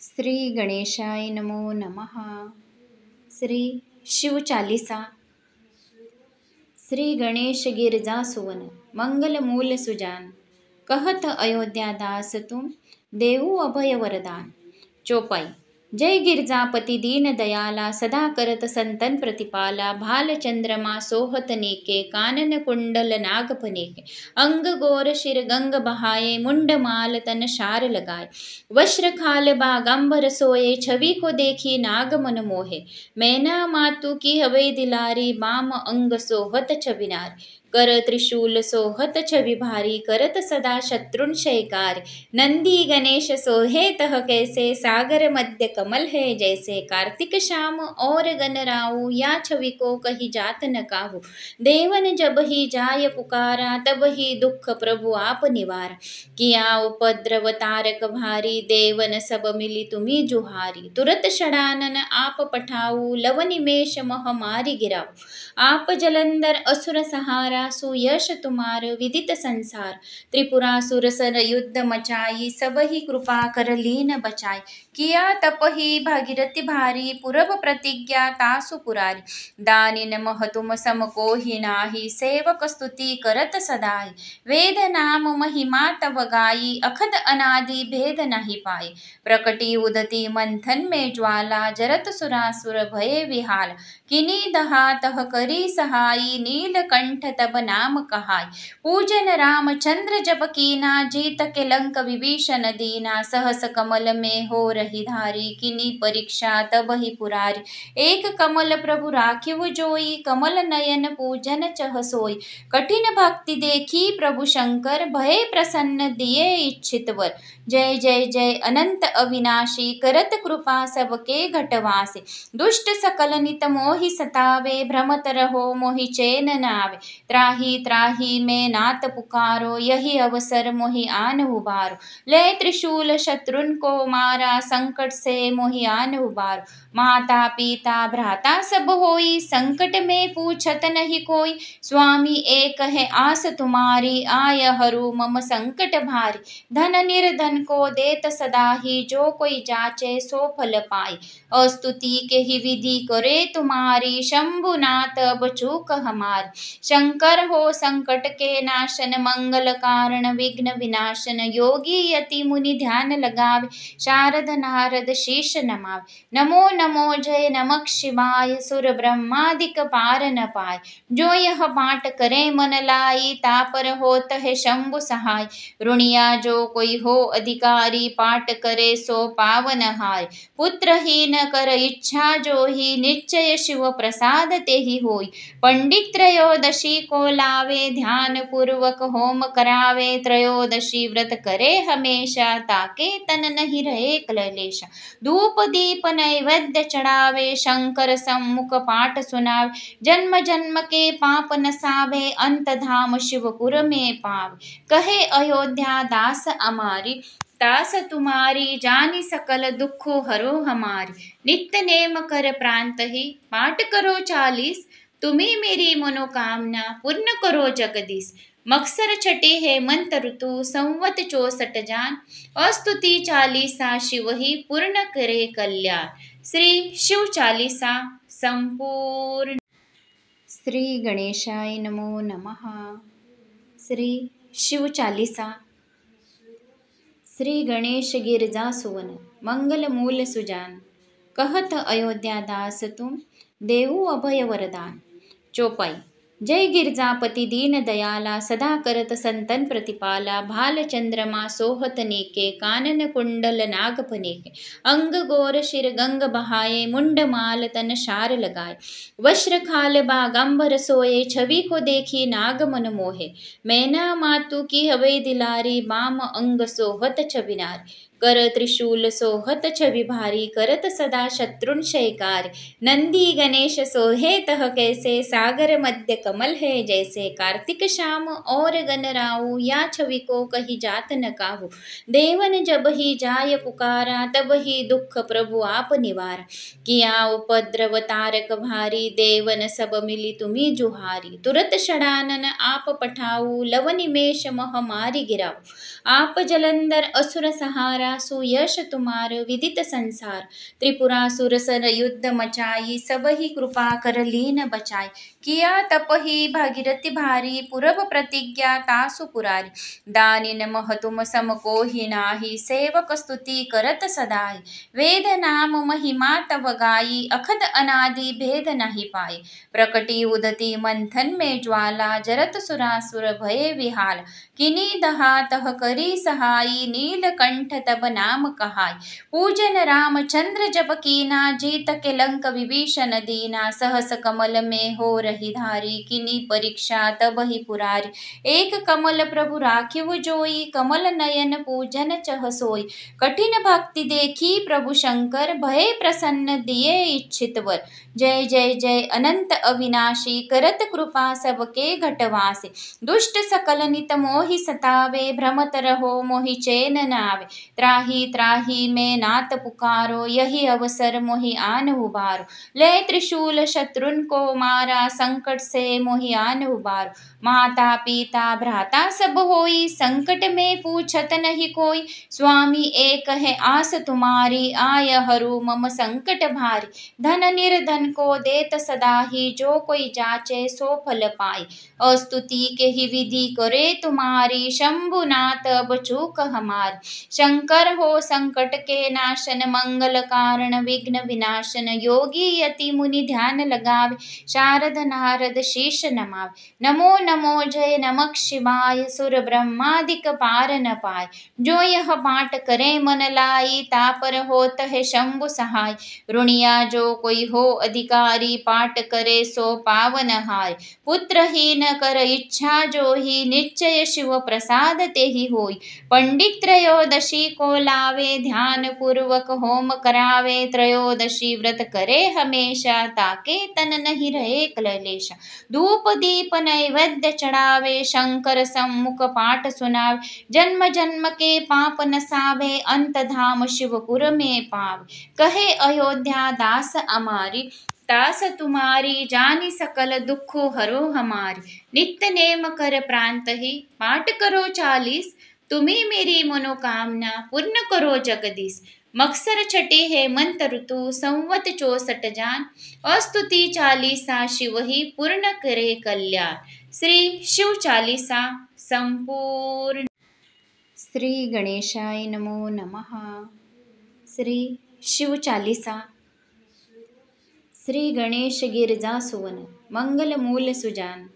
श्री गणेशाय नमो नमः। श्री शिव चालीसा। श्री गणेश गिरजा सुवन मंगल मूल सुजान, कहत अयोध्या दास तुम देऊ अभय वरदान। चौपाई। जय गिरजापति दीन दयाला, सदा करत संतन प्रतिपाला। भाल चंद्रमा सोहत नेके, कानन कुंडल नाग फनेके। अंग गोर शिर गंग बहाए, मुंड माल तन शार लगाए। वस्त्र खाल बागंबर सोए, छवि को देखी नाग मन मोहे। मैना मातु की हवे दिलारी, बाम अंग सोहत छबिनार। कर त्रिशूल सोहत छवि भारी, करत सदा शत्रुन शयकार। नंदी गणेश सोहे तह कैसे, सागर मध्य कमल है जैसे। कार्तिक श्याम और गणराऊ, या छवि को कही जात न काहू। देवन जब ही जाय पुकारा, तब ही दुख प्रभु आप निवारा। किया उपद्रव तारक भारी, देवन सब मिली तुम्ही जुहारी। तुरत षडानन आप पठाऊ, लव निमेष मह मारी गिराऊ। आप जलंधर असुर सहारा, सुयश तुम्हार विदित संसार। त्रिपुरासुर सर युद्ध मचाई, सब ही कृपा कर लीन बचाई। किया तप ही भागीरथी भारी, पूरब प्रतिज्ञा तासु पुरारी। दानिन मह तुम सम को ही नाही, सेवक स्तुति करत सदाई। वेद नाम महिमा तव गाई, अखद अनादि भेद नहीं पाए। प्रकटी उदती मंथन में ज्वाला, जरत सुरासुर भये विहाल। किनी दहा तह करी सहाई, नीलकंठ तब नाम कहाई। पूजन रामचंद्र जप कीना, जीत के लंक विभीषण दीना। सहस कमल में हो रही धारी, किनी परीक्षा तब ही पुरारी। एक कमल प्रभु राखिव जोई, कमल नयन पूजन चह सोई। कठिन भक्ति देखी प्रभु शंकर, भये प्रसन्न दिए इच्छित वर। जय जय जय अनंत अविनाशी, करत कृपा सबके घटवासे। दुष्ट सकल नित मोहि सतावे, भ्रमत रहो मोहि चैन न आवे। त्राही त्राही मैं नाथ पुकारो, यही अवसर मोहि आन उबारो। ले त्रिशूल शत्रुन को मारा, संकट से मोहि आन उबारो। माता पिता भ्राता सब होई, संकट में पूछत नहीं कोई। स्वामी एक है आस तुम्हारी, आय हरू मम संकट भारी। धन निर्धन को देत सदा ही, जो कोई जाचे सो फल पाए। अस्तुति के ही विधि करे तुम्हारी, शंभुनाथ अब चूक हमारी। शंकर हो संकट के नाशन, मंगल कारण विघ्न विनाशन। योगी यति मुनि ध्यान लगावे, शारद नारद शीश नमावे। नमो नमो जय नमः शिवाय, सुर ब्रह्मादिक पार न पाए। जो यह पाठ करे मन लाई, तापर होत है शंभु सहाय। ऋणिया जो कोई हो अधिकारी, पाठ करे सो पावन हाय। पुत्रहीन कर इच्छा जो ही, निश्चय शिव प्रसाद ते ही होई। पंडित त्रयोदशी को लावे, ध्यान पूर्वक होम करावे। त्रयोदशी व्रत करे हमेशा, ताके तन नहीं रहे क्लेशा। धूप दीप नैवेद्य चढ़ावे, शंकर सम्मुख पाठ सुनावे। जन्म जन्म के पाप नसावे, अंत धाम शिवपुर में पावे। कहे अयोध्या दास अमारी, दास तुम्हारी जानी सकल दुख हरो हमारी। नित्य नेम कर प्रांत ही, पाठ करो 40। तुम्ही मेरी मनोकामना पूर्ण करो जगदीश। मक्सर छठे हेमंत ऋतु, संवत 64 जान। अस्तुति चालीसा शिव ही, पूर्ण करे कल्याण। श्री शिव चालीसा संपूर्ण। श्री गणेशाय नमो नमः। श्री शिव चालीसा। श्री गणेश गिरजा सुवन मंगल मूल सुजान, कहत अयोध्या दास तुम देऊ अभय वरदान। चौपाई। जय गिरजापति दीन दयाला, सदा करत संतन प्रतिपाला। भाल चंद्रमा सोहत नेके, कानन कुंडल नाग फनेके। अंग गोर शिर गंग बहाए, मुंड माल तन शार लगाए। वस्त्र खाल बागंबर सोए, छवि को देखी नाग मन मोहे। मैना मातु की हवे दिलारी, बाम अंग सोहत छबिनार। कर त्रिशूल सोहत छवि भारी, करत सदा शत्रुन शयकार। नंदी गणेश सोहे तह कैसे, सागर मध्य कमल है जैसे। कार्तिक श्याम और गणराऊ, या छवि को कही जात न काहू। देवन जब ही जाय पुकारा, तब ही दुख प्रभु आप निवारा। किया उपद्रव तारक भारी, देवन सब मिली तुम्ही जुहारी। तुरत षडानन आप पठाऊ, लव निमेष मह मारी गिराऊ। आप जलंधर असुर सहारा, सहारा सुयश तुम्हार विदित संसार। त्रिपुरासुर सर युद्ध मचाई सब ही कृपा कर लीन बचाई। किया तप ही भागीरथी भारी पूरब प्रतिज्ञा तासु पुरारी। दानिन महतुम सम को ही नाही सेवक स्तुति करत सदाई। वेद नाम महिमा तव गाई अखद अनादि भेद नहीं पाए। प्रकटी उदती मंथन में ज्वाला जरत सुरासुर भये विहाल। किनी दहा तह करी सहाई नीलकंठ तब नाम कहाई। पूजन रामचंद्र जप कीना जीत के लंक विभीषण दीना। सहस कमल में हो रही धारी किनी परीक्षा तब ही पुरारी। एक कमल प्रभु राखिव जोई कमल नयन पूजन चह सोई। कठिन भक्ति देखी प्रभु शंकर भये प्रसन्न दिए इच्छित वर। जय जय जय अनंत अविनाशी करत कृपा सबके घटवासे। दुष्ट सकल नित मोहि सतावे भ्रमत रहो मोहि चैन न आवे। त्राही त्राही मैं नाथ पुकारो यही अवसर मोहि आन उबारो। ले त्रिशूल शत्रुन को मारा संकट से मोहि आन उबारो। माता पिता भ्राता सब होई संकट में पूछत नहीं कोई। स्वामी एक है आस तुम्हारी आय हरू मम संकट भारी। धन निर्धन को देत सदा ही जो कोई जाचे सो फल पाए। अस्तुति के ही विधि करे तुम्हारी शंभुनाथ अब चूक हमारी। शंकर हो संकट के नाशन मंगल कारण विघ्न विनाशन। योगी यति मुनि ध्यान लगावे शारद नारद शीश नमावे। नमो नमो जय नमः शिवाय सुर ब्रह्मादिक पार न पाए। जो यह पाठ करे मन लाई तापर होत है शंभु सहाय। ऋणिया जो कोई हो अधिकारी पाठ करे सो पावन हाय। पुत्रहीन कर इच्छा जो ही निश्चय शिव प्रसाद ते ही होई। पंडित त्रयोदशी को लावे ध्यान पूर्वक होम करावे। त्रयोदशी व्रत करे हमेशा ताके तन नहीं रहे क्लेशा। धूप दीप नैवेद्य चढ़ावे शंकर सम्मुख पाठ सुनावे। जन्म जन्म के पाप नसावे अंत धाम शिवपुर में पावे। कहे अयोध्या दास अमारी दास तुम्हारी जानी सकल दुखो हरो हमारी। नित्य नेम कर प्रांत ही पाठ करो 40 तुम्ही मेरी मनोकामना पूर्ण करो जगदीश। मक्सर छठे हेमंत ऋतु संवत 64 जान। अस्तुति 40 शिव ही पूर्ण करे कल्याण। श्री शिव 40 संपूर्ण। श्री गणेशाय नमो नमः। श्री शिव 40। श्री गणेश गिरजा सुवन मंगल मूल सुजान।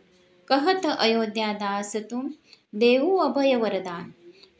कहत अयोध्या दास तुम देऊ अभय वरदान।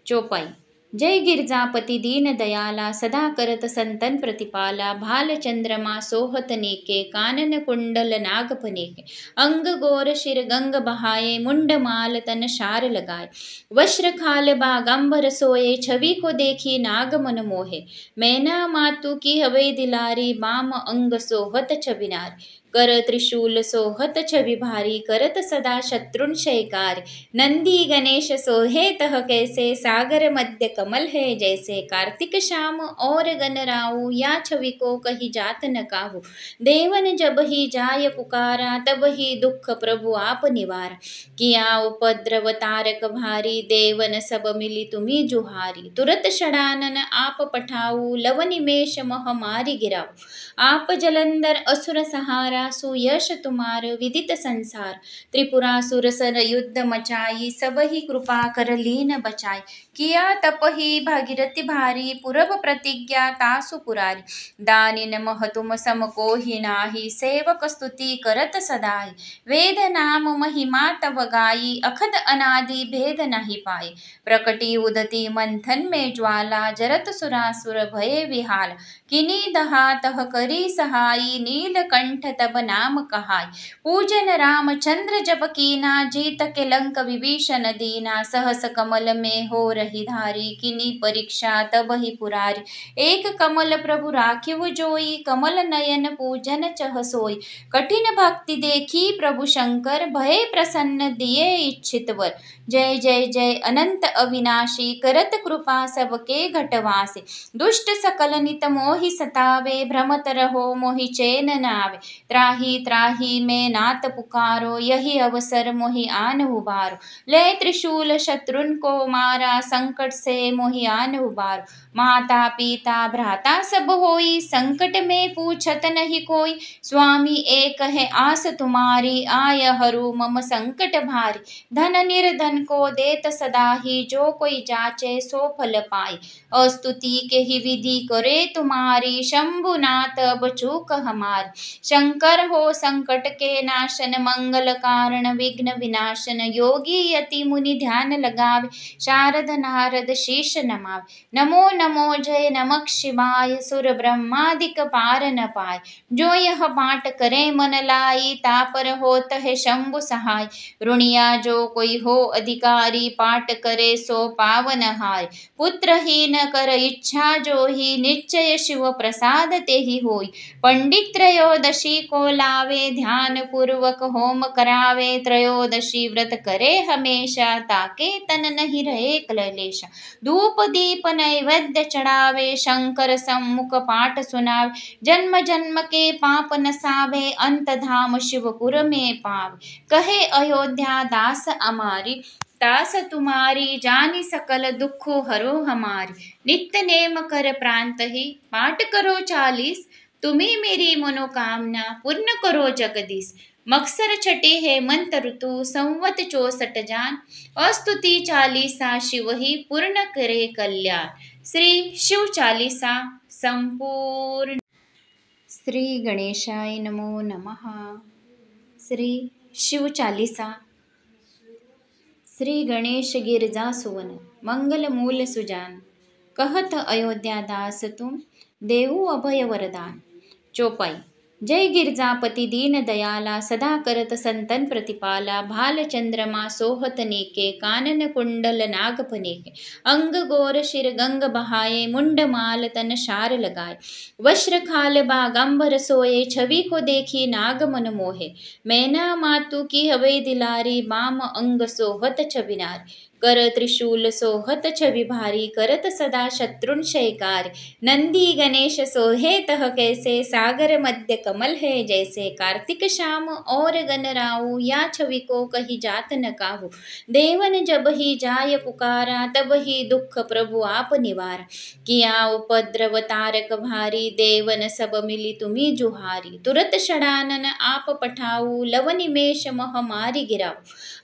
चौपाई। जय गिरजापति दीन दयाला सदा करत संतन प्रतिपाला। भाल चंद्रमा सोहत नेके कानन कुंडल नाग फनेके। अंग गोर शिर गंग बहाए मुंड माल तन शार लगाए। वस्त्र खाल बागंबर सोए छवि को देखी नाग मन मोहे। मैना मातु की हवे दिलारी बाम अंग सोहत छबिनारी। कर त्रिशूल सोहत छवि भारी करत सदा शत्रुन शयकारी। नंदी गणेश सोहे तह कैसे सागर मध्य कमल है जैसे। कार्तिक श्याम और गणराऊ या छवि को कही जात न काहू। देवन जब ही जाय पुकारा तब ही दुख प्रभु आप निवारा। किया उपद्रव तारक भारी देवन सब मिली तुम्ही जुहारी। तुरत षडानन आप पठाऊ लव निमेष मह मारी गिराऊ। आप जलंधर असुर सहारा सुयश तुम्हार विदित संसार। त्रिपुरासुर सर युद्ध मचाई सब ही कृपा कर लीन बचाई। किया तप ही भागीरथी भारी पूरब प्रतिज्ञा तासु पुरारी। दानिन महतुम सम को ही नाही सेवक स्तुति करत सदाई। वेद नाम महिमा तव गाई अखद अनादि भेद नहीं पाए। प्रकटी उदती मंथन में ज्वाला जरत सुरासुर भये विहाल। किनी दहा तह करी सहाई नीलकंठ तब नाम कहाई। पूजन रामचंद्र जप कीना जीत के लंक विभीषण दीना। सहस कमल में हो रही धारी किनी परीक्षा तब ही पुरारी। एक कमल प्रभु राखिव जोई कमल नयन पूजन चह सोई। कठिन भक्ति देखी प्रभु शंकर भये प्रसन्न दिए इच्छित वर। जय जय जय अनंत अविनाशी करत कृपा सबके घटवासे। दुष्ट सकल नित मोहि सतावे भ्रमत रहो मोहि चैन न आवे। त्राही त्राही मैं नाथ पुकारो यही अवसर मोहि आन उबारो। ले त्रिशूल शत्रुन को मारा संकट से मोहि आन उबारो। माता पिता भ्राता सब होई, संकट में पूछत नहीं कोई। स्वामी एक है आस तुम्हारी, आय हरू मम संकट भारी। धन निर्धन को देत सदा ही, जो कोई जाचे सो फल पाए। अस्तुति के ही विधि करे तुम्हारी, शंभुनाथ अब चूक हमारी। शंकर हो संकट के नाशन, मंगल कारण विघ्न विनाशन। योगी यति मुनि ध्यान लगावे, शारद नारद शीश नमावे। नमो नमो जय नमः शिवाय, सुर ब्रह्मादिक पार न पाए। जो यह पाठ करे मन लाई, तापर होत है शंभु सहाय। ऋणिया जो कोई हो अधिकारी, पाठ करे सो पावन हाय। पुत्रहीन कर इच्छा जो ही, निश्चय शिव प्रसाद ते ही होई। पंडित त्रयोदशी को लावे, ध्यान पूर्वक होम करावे। त्रयोदशी व्रत करे हमेशा, ताके तन नहीं रहे क्लेशा। धूप दीप नैवेद्य चढ़ावे, शंकर सम्मुख पाठ सुनावे। जन्म जन्म के पाप नसावे, अंत धाम शिवपुर में पावे। कहे अयोध्या दास अमारी, दास तुम्हारी जानी सकल दुख हरो हमारी। नित्य नेम कर प्रांत ही, पाठ करो 40। तुम्ही मेरी मनोकामना पूर्ण करो जगदीश। मक्सर छठे है मंत ऋतु, संवत 64 जान। अस्तुति 40 शिव ही, पूर्ण करे कल्याण। श्री शिव 40 संपूर्ण। श्री गणेशाय नमो नमः। श्री शिव 40। श्री गणेश गिरजा सुवन, मंगल मूल सुजान। कहत अयोध्या दास तुम, देऊ अभय वरदान। चौपाई। जय गिरजापति दीन दयाला, सदा करत संतन प्रतिपाला। भाल चंद्रमा सोहत नेके, कानन कुंडल नाग फनेके। अंग गोर शिर गंग बहाए, मुंड माल तन शार लगाए। वस्त्र खाल बागंबर सोए, छवि को देखी नाग मन मोहे। मैना मातु की हवे दिलारी, बाम अंग सोहत छबिनार। कर त्रिशूल सोहत छवि भारी, करत सदा शत्रुन शयकार। नंदी गणेश सोहे तह कैसे, सागर मध्य कमल है जैसे। कार्तिक श्याम और गणराऊ, या छवि को कही जात न काहू। देवन जब ही जाय पुकारा, तब ही दुख प्रभु आप निवारा। किया उपद्रव तारक भारी, देवन सब मिली तुम्ही जुहारी। तुरत षडानन आप पठाऊ, लव निमेष मह मारी गिराऊ।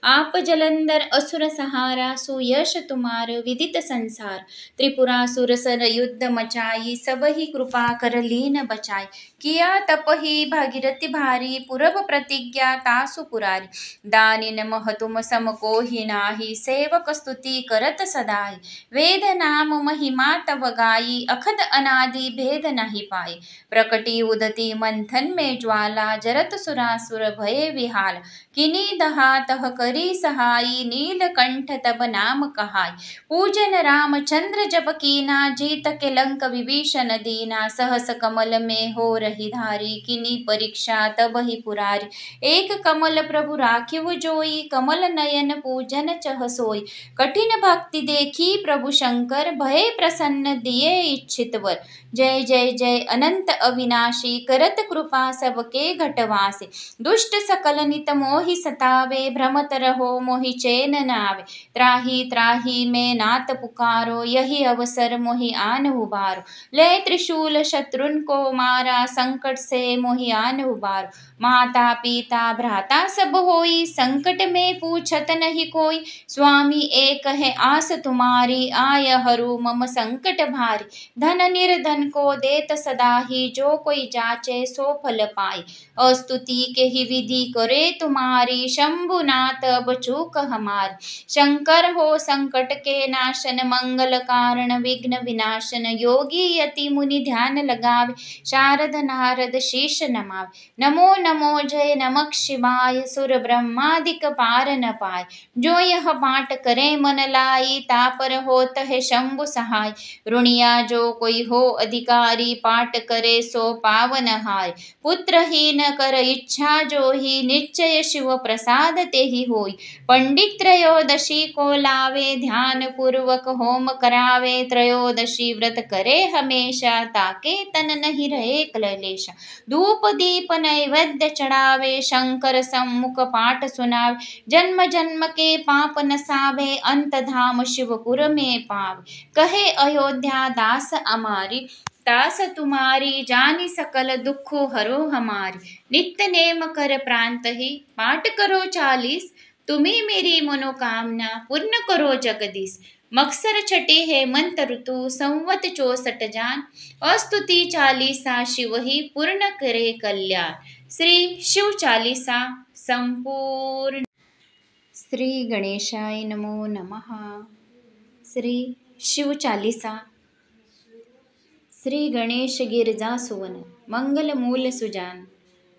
आप जलंधर असुर सहारा, सुयश तुम्हार विदित संसार। त्रिपुरासुर सर युद्ध मचाई, सब ही कृपा कर लीन बचाई। किया तप ही भागीरथी भारी, पूरब प्रतिज्ञा तासु पुरारी। दानिन मह तुम सम को ही नाही, सेवक स्तुति करत सदाई। वेद नाम महिमा तव गाई, अखद अनादि भेद नहीं पाए। प्रकटी उदती मंथन में ज्वाला, जरत सुरासुर भये विहाल। किनी दहा तह करी सहाई, नीलकंठ तब नाम कहाई। पूजन रामचंद्र जप कीना, जीत के लंक विभीषण दीना। सहस कमल में हो रही धारी, किनी परीक्षा तब ही पुरारी। एक कमल प्रभु राखिव जोई, कमल नयन पूजन चह सोई। कठिन भक्ति देखी प्रभु शंकर, भय प्रसन्न दिए इच्छित वर। जय जय जय अनंत अविनाशी, करत कृपा सबके घटवासे। दुष्ट सकल नित मोहि सतावे, भ्रमत रहो मोहि चैन न आवे। त्राही त्राही मैं नाथ पुकारो, यही अवसर मोहि आन उबारो। ले त्रिशूल शत्रुन को मारा, संकट से मोहि आन उबारो। माता पिता भ्राता सब होई, संकट में पूछत नहीं कोई। स्वामी एक है आस तुम्हारी, आय हरू मम संकट भारी। धन निर्धन को देत सदा ही, जो कोई जाचे सो फल पाए। अस्तुति के ही विधि करे तुम्हारी, शंभुनाथ अब चूक हमारी। शंकर हो संकट के नाशन, मंगल कारण विघ्न विनाशन। योगी यति मुनि ध्यान लगावे, शारद नारद शीश नमावे। नमो नमो जय नमः शिवाय, सुर ब्रह्मादिक पार न पाए। जो यह पाठ करे मन लाई, तापर होत है शंभु सहाय। ऋणिया जो कोई हो अधिकारी, पाठ करे सो पावन हाय। पुत्रहीन कर इच्छा जो ही, निश्चय शिव प्रसाद ते ही होई। पंडित त्रयोदशी को लावे ध्यान पूर्वक होम करावे त्रयोदशी व्रत करे हमेशा ताके तन नहीं रहे क्लेशा धूप दीप नैवेद्य चढ़ावे शंकर सम्मुख पाठ सुनावे जन्म जन्म के पाप नसावे अंत धाम शिवपुर में पावे कहे अयोध्या दास अमारी दास तुम्हारी जानी सकल दुख हरो हमारी नित्य नेम कर प्रांत ही पाठ करो 40 तुम्ही मेरी मनोकामना पूर्ण करो जगदीश मक्सर छठे हेमंत ऋतु संवत 64 जान अस्तुति 40 शिव ही पूर्ण करे कल्याण श्री शिव 40 संपूर्ण। श्री गणेशाय नमो नमः। श्री शिव 40 श्री गणेश गिरजा सुवन मंगल मूल सुजान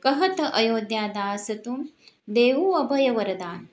कहत अयोध्या दास तुम देऊ अभय वरदान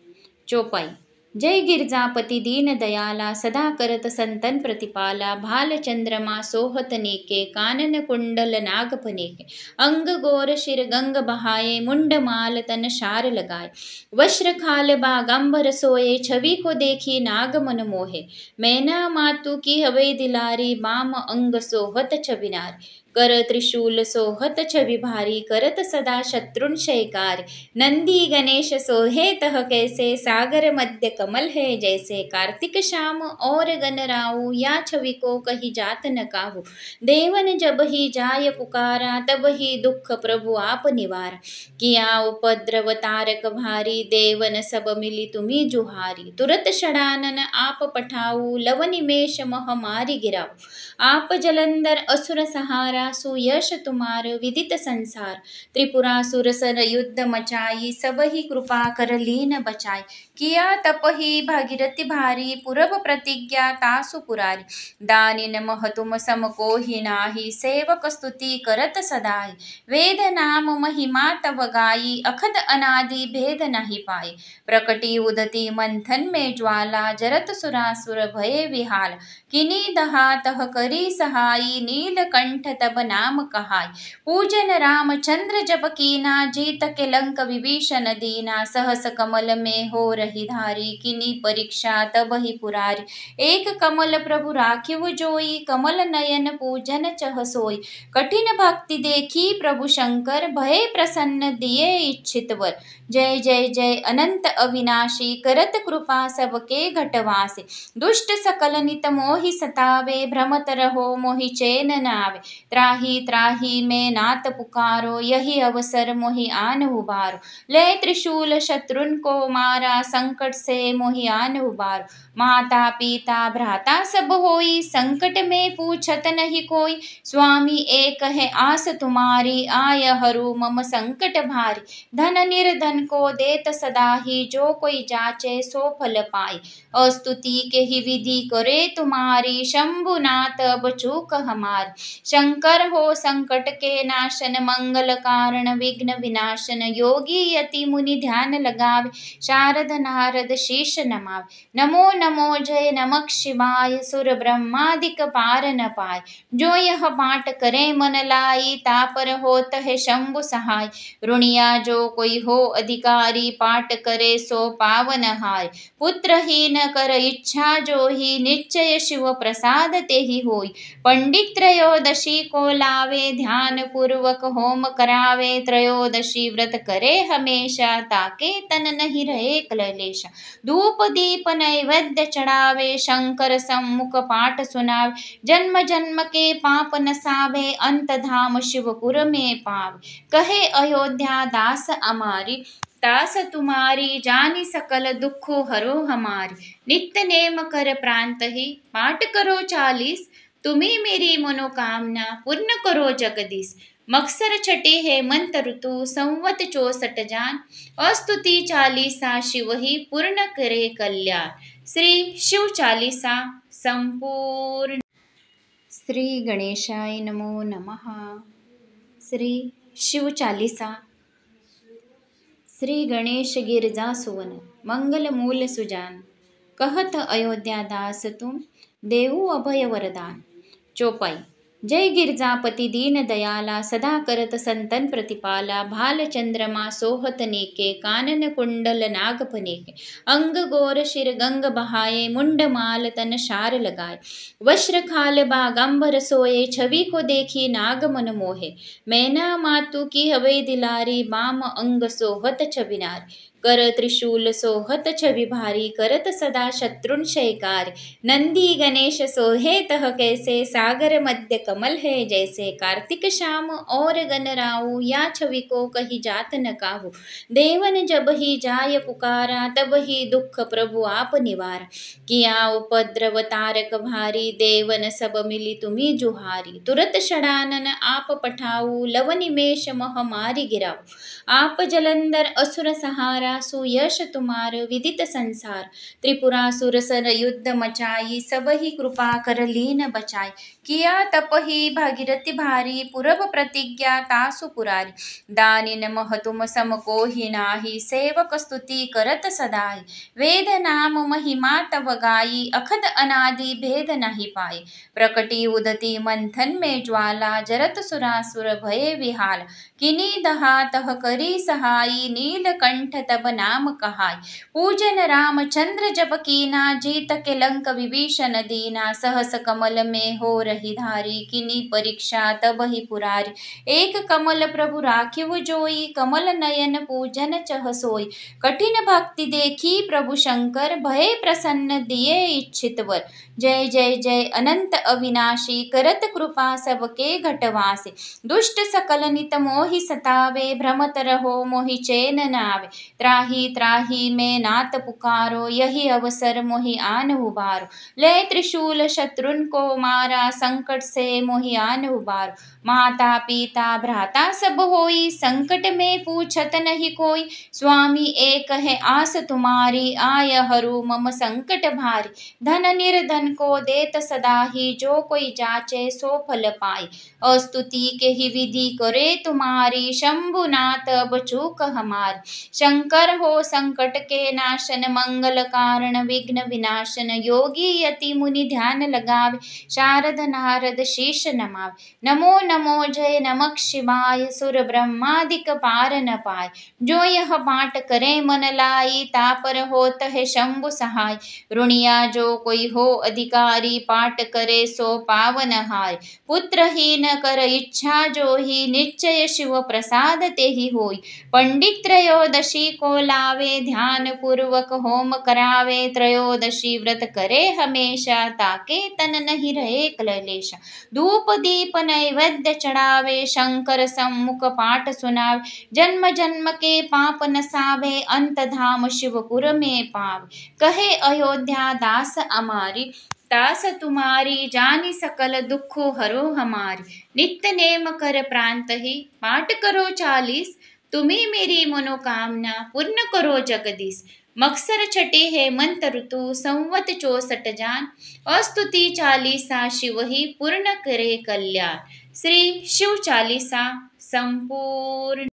चौपाई। जय गिरजापति दीन दयाला सदा करत संतन प्रतिपाला भाल चंद्रमा सोहत नेके कानन कुंडल नाग फनेके अंग गोर शिर गंग बहाए मुंड माल तन शार लगाए वस्त्र खाल बागंबर सोए छवि को देखी नाग मन मोहे मैना मातु की हवे दिलारी बाम अंग सोहत छबिनार कर त्रिशूल सोहत छवि भारी करत सदा शत्रुन शयकार नंदी गणेश सोहे तह कैसे सागर मध्य कमल है जैसे कार्तिक श्याम और गणराऊ या छवि को कही जात न काहू देवन जब ही जाय पुकारा तब ही दुख प्रभु आप निवारा किया उपद्रव तारक भारी देवन सब मिली तुम्ही जुहारी तुरत षडानन आप पठाऊ लव निमेष महामारी गिराऊ आप जलंधर असुर सहारा सुयश तुम्हार विदित संसार त्रिपुरासुर सर युद्ध मचाई सब ही कृपा कर लीन बचाई किया तप ही भागीरथी भारी पूरब प्रतिज्ञा तासु पुरारी दानिन मह तुम सम को ही नाही सेवक स्तुति करत सदाई वेद नाम महिमा तव गाई अखद अनादि भेद नहीं पाए प्रकटी उदती मंथन में ज्वाला जरत सुरासुर भये विहाल किनी दहा तह करी सहाई नीलकंठ तब नाम कहाई पूजन रामचंद्र जब कीना जीत के लंक विभीषण दीना सहस कमल में हो रही धारी किनी परीक्षा तब ही पुरारी एक कमल प्रभु राखिव जोई कमल नयन पूजन चह सोई कठिन भक्ति देखी प्रभु शंकर भय प्रसन्न दिए इच्छित वर जय जय जय अनंत अविनाशी करत कृपा सबके घटवासे दुष्ट सकल नित मोहि सतावे भ्रमत रहो मोहि चैन न आवे त्राही त्राही में नाथ पुकारो यही अवसर मोहि आन उबारो ले त्रिशूल शत्रुन को मारा संकट से मोहि आन उबारो माता पिता भ्राता सब होई संकट में पूछत नहीं कोई स्वामी एक है आस तुम्हारी आय हरू मम संकट भारी धन निर्धन को देत सदा ही जो कोई जाचे सो फल पाए अस्तुति के ही विधि करे तुम्हारी शंभुनाथ अब चूक हमारी शंकर हो संकट के नाशन मंगल कारण विघ्न विनाशन योगी यति मुनि ध्यान लगावे शारद नारद शीश नमावे नमो नमो जय नमः शिवाय सुर ब्रह्मादिक पार न पाए जो यह पाठ करे मन लाई तापर होत है शंभु सहाय ऋणिया जो कोई हो अधिकारी पाठ करे सो पावन हाय पुत्रहीन कर इच्छा जो ही निश्चय शिव प्रसाद ते ही होई पंडित त्रयोदशी को लावे ध्यान पूर्वक होम करावे त्रयोदशी व्रत करे हमेशा ताके तन नहीं रहे क्लेशा धूप दीप नैवेद्य चढ़ावे शंकर सम्मुख पाठ सुनावे जन्म जन्म के पाप नसावे अंत धाम शिवपुर में पावे कहे अयोध्या दास अमारी दास तुम्हारी जानी सकल दुख हरो हमारी नित्य नेम कर प्रांत ही पाठ करो 40 तुम्ही मेरी मनोकामना पूर्ण करो जगदीश मक्सर छठे हेमंत ऋतु संवत 64 जान अस्तुति 40 शिव ही पूर्ण करे कल्याण श्री शिव 40 संपूर्ण। श्री गणेशाय नमो नमः। श्री शिव 40 श्री गणेश गिरजा सुवन मंगल मूल सुजान कहत अयोध्या दास तुम देऊ अभय वरदान चौपाई। जय गिरजापति दीन दयाला सदा करत संतन प्रतिपाला भाल चंद्रमा सोहत नेके कानन कुंडल नागफनेके अंग गोर शिर गंग बहाए मुंड माल तन शार लगाए वस्त्र खाल बागंबर सोए छवि को देखी नाग मन मोहे मैना मातु की हवे दिलारी बाम अंग सोहत छबिनार कर त्रिशूल सोहत छवि भारी करत सदा शत्रुन शयकार नंदी गणेश सोहे तह कैसे सागर मध्य कमल है जैसे कार्तिक श्याम और गणराऊ या छवि को कही जात न काहू देवन जब ही जाय पुकारा तब ही दुख प्रभु आप निवारा किया उपद्रव तारक भारी देवन सब मिली तुम्ही जुहारी तुरत षडानन आप पठाऊ लव निमेष मह मारी गिराऊ आप जलंधर असुर सहारा सुयश तुम्हार विदित संसार त्रिपुरासुर सर युद्ध मचाई सब ही कृपा कर लीन बचाई किया तप ही भागीरथी भारी पूरब प्रतिज्ञा तासु पुरारी दानिन मह तुम सम को ही नाही सेवक स्तुति करत सदाई वेद नाम महिमा तव गाई अखद अनादि भेद नहीं पाए प्रकटी उदती मंथन में ज्वाला जरत सुरासुर भये विहाल किनी दहा तह करी सहाई नीलकंठ तब नाम कहाय पूजन रामचंद्र जब कीना जीत के लंक विभीषण दीना सहस कमल में हो रही धारी किनी परीक्षा तब ही पुरारी एक कमल प्रभु राखिव जोई कमल नयन पूजन चह सोई कठिन भक्ति देखी प्रभु शंकर भय प्रसन्न दिए इच्छित वर जय जय जय अनंत अविनाशी करत कृपा सबके घटवासे दुष्ट सकल नित मोहि सतावे भ्रमत रहो मोहि चैन न आवे त्राही त्राही मैं नाथ पुकारो यही अवसर मोहि आन उबारो ले त्रिशूल शत्रुन को मारा संकट से मोहि आन उबारो माता पिता भ्राता सब होई संकट में पूछत नहीं कोई स्वामी एक है आस तुम्हारी आय हरू मम संकट भारी धन निर्धन को देत सदा ही जो कोई जाचे सो फल पाए अस्तुति के ही विधि करे तुम्हारी शंभुनाथ अब चूक हमारी शंकर हो संकट के नाशन मंगल कारण विघ्न विनाशन योगी यति मुनि ध्यान लगावे शारद नारद शीश नमावे नमो नमो जय नमः शिवाय सुर ब्रह्मादिक पार न पाए जो यह पाठ करे मन लाई तापर होत है शंभु सहाय ऋणिया जो कोई हो अधिकारी पाठ करे सो पावन हाय पुत्रहीन कर इच्छा जो ही निश्चय शिव प्रसाद ते ही होई पंडित त्रयोदशी को लावे ध्यान पूर्वक होम करावे त्रयोदशी व्रत करे हमेशा ताके तन नहीं रहे क्लेशा धूप दीप नैवेद्य चढ़ावे शंकर सम्मुख पाठ सुनावे जन्म जन्म के पाप नसावे अंत धाम शिवपुर में पावे कहे अयोध्या दास अमारी दास तुम्हारी जानी सकल दुख हरो हमारी नित्य नेम कर प्रांत ही पाठ करो 40 तुम्ही मेरी मनोकामना पूर्ण करो जगदीश मक्सर छठे हेमंत ऋतु संवत 64 जान अस्तुति 40 शिव ही पूर्ण करे कल्याण श्री शिव 40 संपूर्ण।